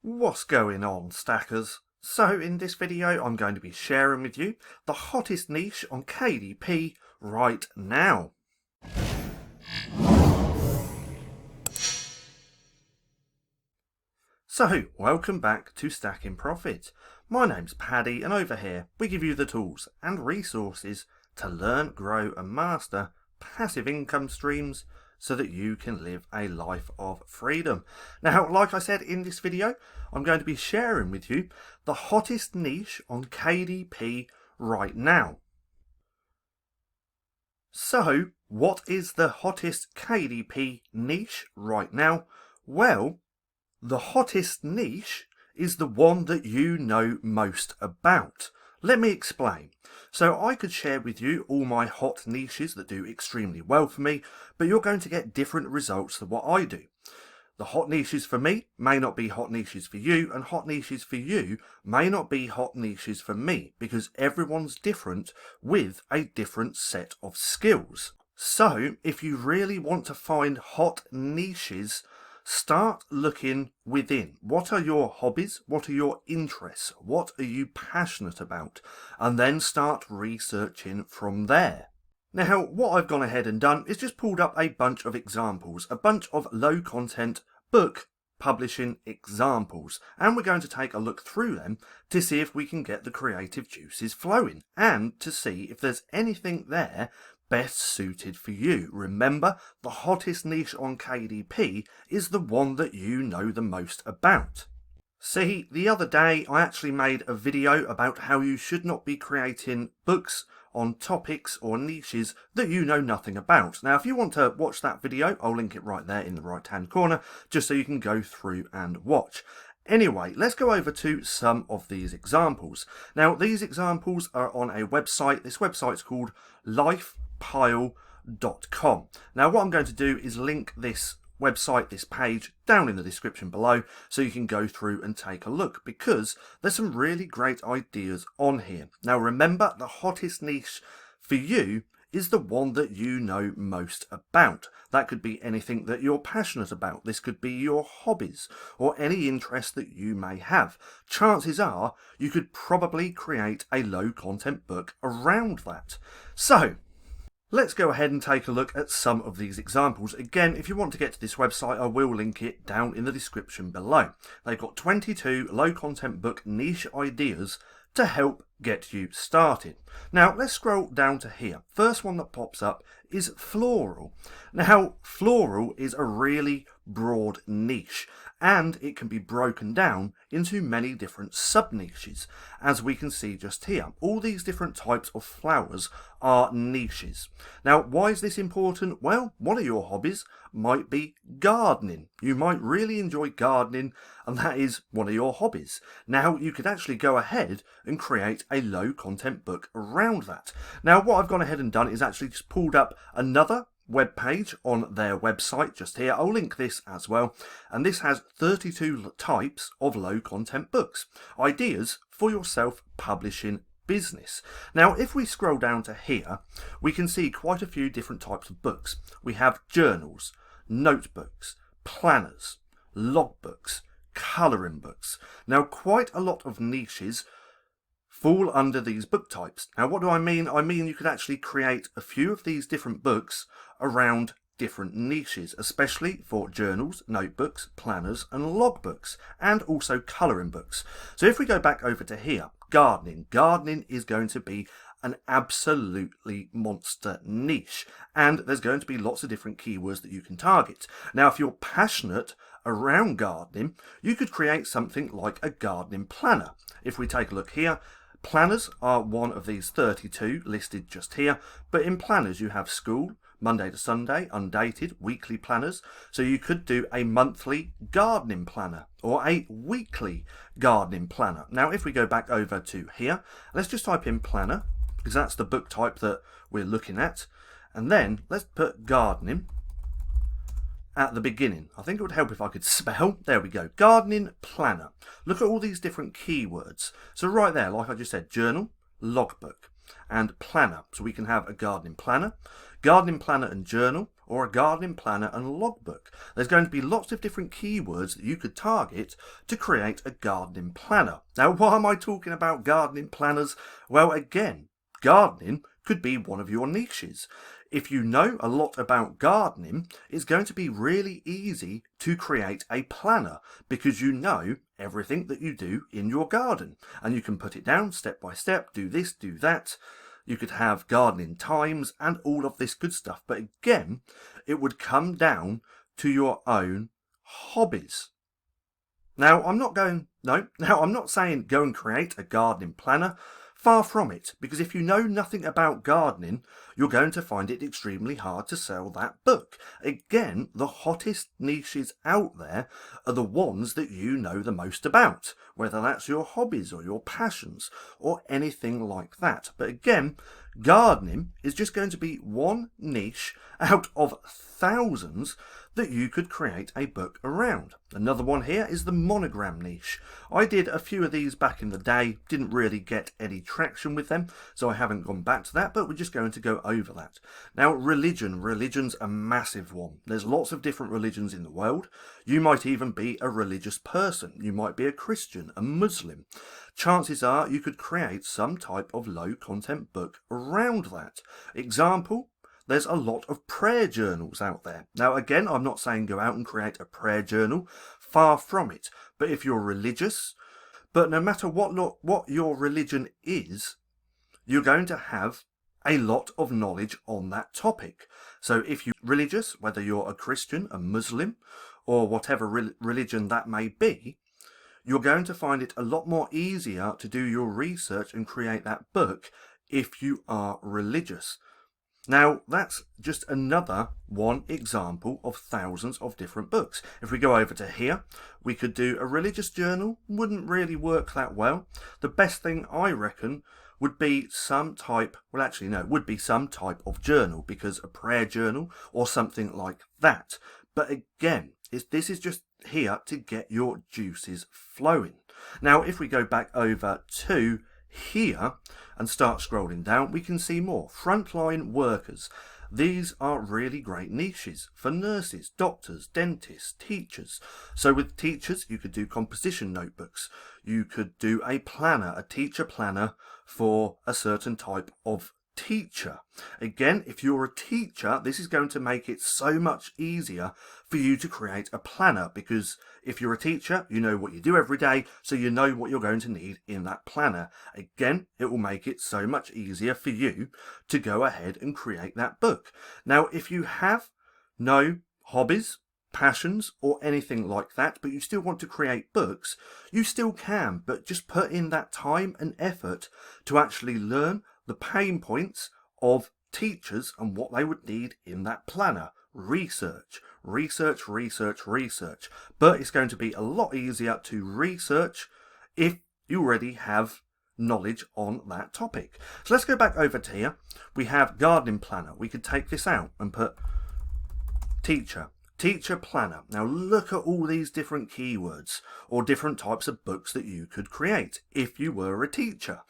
What's going on, stackers? So in this video I'm going to be sharing with you the hottest niche on KDP right now. So welcome back to Stacking Profit. My name's Paddy and over here we give you the tools and resources to learn, grow and master passive income streams so that you can live a life of freedom. Now, like I said in this video, I'm going to be sharing with you the hottest niche on KDP right now. So, what is the hottest KDP niche right now? Well, the hottest niche is the one that you know most about. Let me explain. So I could share with you all my hot niches that do extremely well for me, but you're going to get different results than what I do. The hot niches for me may not be hot niches for you, and hot niches for you may not be hot niches for me, because everyone's different with a different set of skills. So if you really want to find hot niches, start looking within. What are your hobbies? What are your interests? What are you passionate about? And then start researching from there. Now, what I've gone ahead and done is just pulled up a bunch of examples, a bunch of low content book publishing examples, and we're going to take a look through them to see if we can get the creative juices flowing and to see if there's anything there best suited for you. Remember, the hottest niche on KDP is the one that you know the most about. See, the other day I actually made a video about how you should not be creating books on topics or niches that you know nothing about. Now, if you want to watch that video, I'll link it right there in the right hand corner, just so you can go through and watch. Anyway, let's go over to some of these examples. Now, these examples are on a website. This website's called lifepile.com. Now, what I'm going to do is link this website, this page, down in the description below so you can go through and take a look, because there's some really great ideas on here. Now, remember, the hottest niche for you is the one that you know most about. That could be anything that you're passionate about. This could be your hobbies or any interest that you may have. Chances are you could probably create a low content book around that. So let's go ahead and take a look at some of these examples. Again, if you want to get to this website, I will link it down in the description below. They've got 22 low content book niche ideas to help get you started. Now, let's scroll down to here. First one that pops up is floral. Now, floral is a really broad niche, and it can be broken down into many different sub-niches, as we can see just here. All these different types of flowers are niches. Now, why is this important? Well, one of your hobbies might be gardening. You might really enjoy gardening, and that is one of your hobbies. Now, you could actually go ahead and create a low content book around that. Now, what I've gone ahead and done is actually just pulled up another web page on their website just here. I'll link this as well, and this has 32 types of low content books, ideas for your self-publishing business. Now, if we scroll down to here, we can see quite a few different types of books. We have journals, notebooks, planners, logbooks, colouring books. Now, quite a lot of niches fall under these book types. Now, what do I mean? I mean you could actually create a few of these different books around different niches, especially for journals, notebooks, planners and logbooks, and also colouring books. So if we go back over to here, gardening. Gardening is going to be an absolutely monster niche, and there's going to be lots of different keywords that you can target. Now, if you're passionate around gardening, you could create something like a gardening planner. If we take a look here, planners are one of these 32 listed just here, but in planners you have school, Monday to Sunday, undated, weekly planners. So you could do a monthly gardening planner or a weekly gardening planner. Now, if we go back over to here, let's just type in planner, because that's the book type that we're looking at. And then let's put gardening at the beginning. I think it would help if I could spell. There we go. Gardening planner. Look at all these different keywords. So right there, like I just said, journal, logbook, and planner. So we can have a gardening planner and journal or a gardening planner and logbook. There's going to be lots of different keywords that you could target to create a gardening planner. Now, why am I talking about gardening planners? Well, again, gardening could be one of your niches. If you know a lot about gardening, it's going to be really easy to create a planner because you know everything that you do in your garden and you can put it down step by step, do this, do that. You could have gardening times and all of this good stuff. But again, it would come down to your own hobbies. Now, I'm not saying go and create a gardening planner. Far from it, because if you know nothing about gardening, you're going to find it extremely hard to sell that book. Again, the hottest niches out there are the ones that you know the most about, whether that's your hobbies or your passions or anything like that. But again, gardening is just going to be one niche out of thousands that you could create a book around. Another one here is the monogram niche. I did a few of these back in the day, didn't really get any traction with them, so I haven't gone back to that, but we're just going to go over that. Now, religion's a massive one. There's lots of different religions in the world. You might even be a religious person. You might be a Christian, a Muslim. Chances are you could create some type of low content book around that. Example, there's a lot of prayer journals out there. Now, again, I'm not saying go out and create a prayer journal. Far from it. But if you're religious, but no matter what your religion is, you're going to have a lot of knowledge on that topic. So if you're religious, whether you're a Christian, a Muslim, or whatever religion that may be, you're going to find it a lot more easier to do your research and create that book if you are religious. Now, that's just another one example of thousands of different books. If we go over to here, we could do a religious journal. Wouldn't really work that well. The best thing, I reckon, would be some type, would be some type of journal, because a prayer journal or something like that. But again, this is just here to get your juices flowing. Now, if we go back over to here and start scrolling down, we can see more. Frontline workers. These are really great niches for nurses, doctors, dentists, teachers. So with teachers, you could do composition notebooks. You could do a planner, a teacher planner for a certain type of teacher. Again, if you're a teacher, this is going to make it so much easier for you to create a planner, because if you're a teacher, you know what you do every day, so you know what you're going to need in that planner. Again, it will make it so much easier for you to go ahead and create that book. Now, if you have no hobbies, passions, or anything like that, but you still want to create books, you still can, but just put in that time and effort to actually learn the pain points of teachers and what they would need in that planner. Research. But it's going to be a lot easier to research if you already have knowledge on that topic. So let's go back over to here. We have gardening planner. We could take this out and put teacher planner. Now look at all these different keywords or different types of books that you could create if you were a teacher.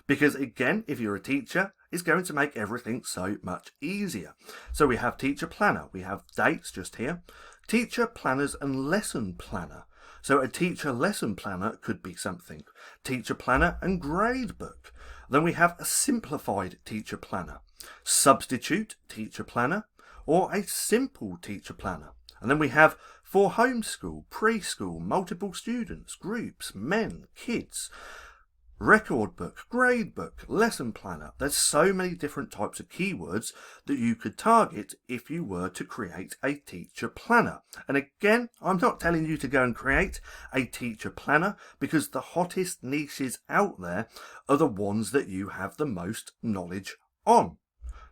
Because again, if you're a teacher, it's going to make everything so much easier. So we have teacher planner. We have dates just here. Teacher planners and lesson planner. So a teacher lesson planner could be something. Teacher planner and grade book. Then we have a simplified teacher planner. Substitute teacher planner, or a simple teacher planner. And then we have for homeschool, preschool, multiple students, groups, men, kids, record book, grade book, lesson planner. There's so many different types of keywords that you could target if you were to create a teacher planner. And again, I'm not telling you to go and create a teacher planner, because the hottest niches out there are the ones that you have the most knowledge on.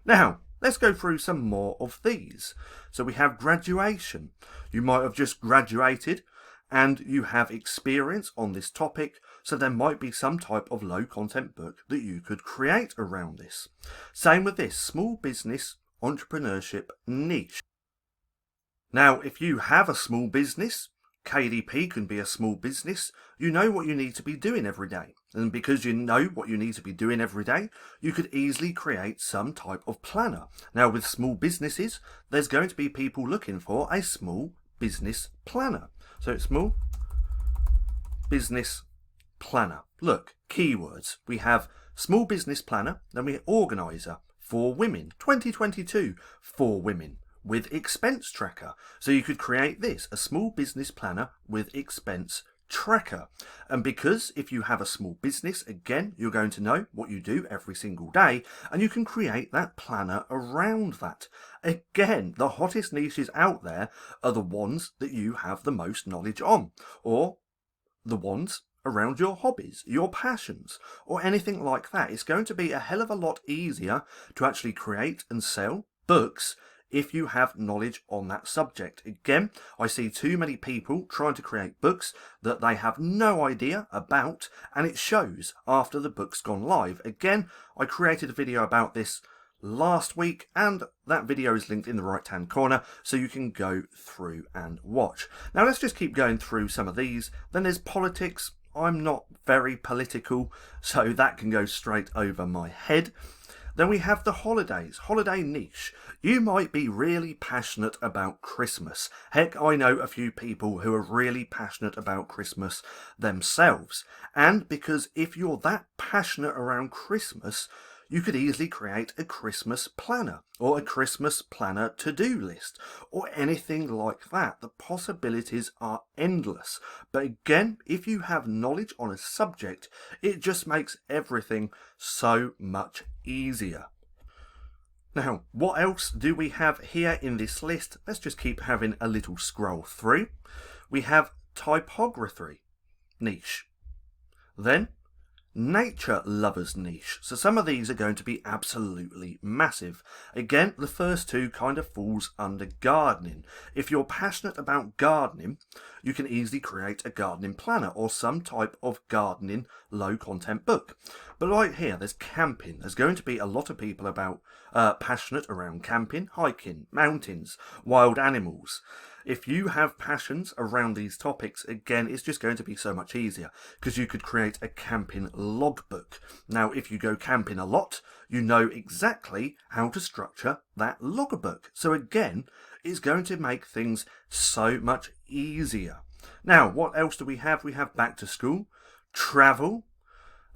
Now, let's go through some more of these. So we have graduation. You might have just graduated and you have experience on this topic, so there might be some type of low content book that you could create around this. Same with this small business entrepreneurship niche. Now, if you have a small business, KDP can be a small business. You know what you need to be doing every day. And because you know what you need to be doing every day, you could easily create some type of planner. Now, with small businesses, there's going to be people looking for a small business planner. So small business planner. Look, keywords. We have small business planner, then we organizer for women, 2022 for women, with expense tracker. So you could create this, a small business planner with expense tracker. And because if you have a small business, again, you're going to know what you do every single day, and you can create that planner around that. Again, the hottest niches out there are the ones that you have the most knowledge on, or the ones around your hobbies, your passions, or anything like that. It's going to be a hell of a lot easier to actually create and sell books if you have knowledge on that subject. Again, I see too many people trying to create books that they have no idea about, and it shows after the book's gone live. Again, I created a video about this last week, and that video is linked in the right hand corner, so you can go through and watch. Now let's just keep going through some of these. Then there's politics. I'm not very political, so that can go straight over my head. Then we have the holidays, holiday niche. You might be really passionate about Christmas. Heck, I know a few people who are really passionate about Christmas themselves. And because if you're that passionate around Christmas, you could easily create a Christmas planner or a Christmas planner to-do list or anything like that. The possibilities are endless. But again, if you have knowledge on a subject, it just makes everything so much easier. Now, what else do we have here in this list? Let's just keep having a little scroll through. We have typography niche. Then nature lovers niche. So some of these are going to be absolutely massive. Again, the first two kind of falls under gardening. If you're passionate about gardening, you can easily create a gardening planner or some type of gardening low content book. But right here, there's camping. There's going to be a lot of people about passionate around camping, hiking, mountains, wild animals. If you have passions around these topics, again, it's just going to be so much easier because you could create a camping logbook. Now, if you go camping a lot, you know exactly how to structure that logbook. So again, it's going to make things so much easier. Now, what else do we have? We have back to school, travel.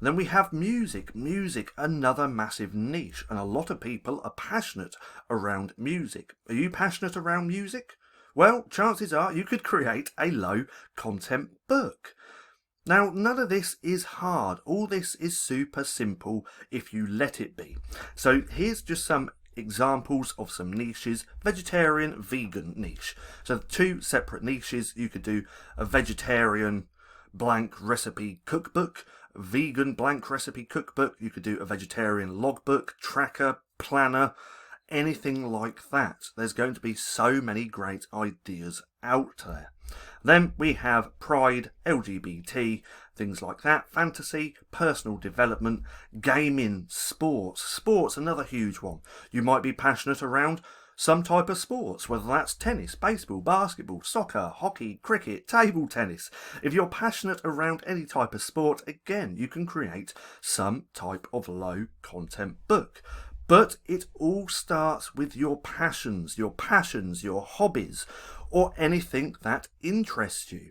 Then we have music. Music, another massive niche, and a lot of people are passionate around music. Are you passionate around music? Well, chances are you could create a low content book. Now, none of this is hard. All this is super simple if you let it be. So here's just some examples of some niches. Vegetarian, vegan niche. So two separate niches. You could do a vegetarian blank recipe cookbook, vegan blank recipe cookbook. You could do a vegetarian logbook, tracker, planner, anything like that. There's going to be so many great ideas out there. Then we have pride, LGBT, things like that, fantasy, personal development, gaming, sports, another huge one. You might be passionate around some type of sports, whether that's tennis, baseball, basketball, soccer, hockey, cricket, table tennis. If you're passionate around any type of sport, again, you can create some type of low content book. But it all starts with your passions, your hobbies, or anything that interests you.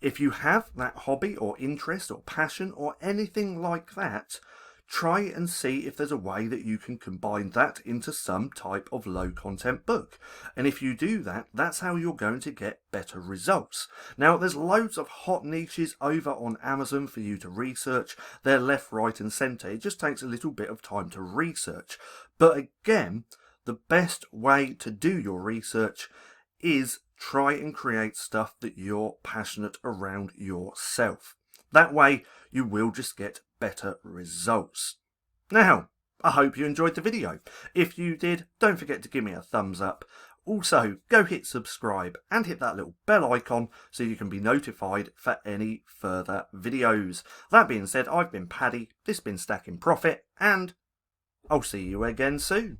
If you have that hobby or interest or passion or anything like that, try and see if there's a way that you can combine that into some type of low content book. And if you do that, that's how you're going to get better results. Now, there's loads of hot niches over on Amazon for you to research. They're left, right and centre. It just takes a little bit of time to research. But again, the best way to do your research is try and create stuff that you're passionate around yourself. That way, you will just get better results. Now, I hope you enjoyed the video. If you did, don't forget to give me a thumbs up. Also, go hit subscribe and hit that little bell icon so you can be notified for any further videos. That being said, I've been Paddy, this has been Stacking Profit, and I'll see you again soon.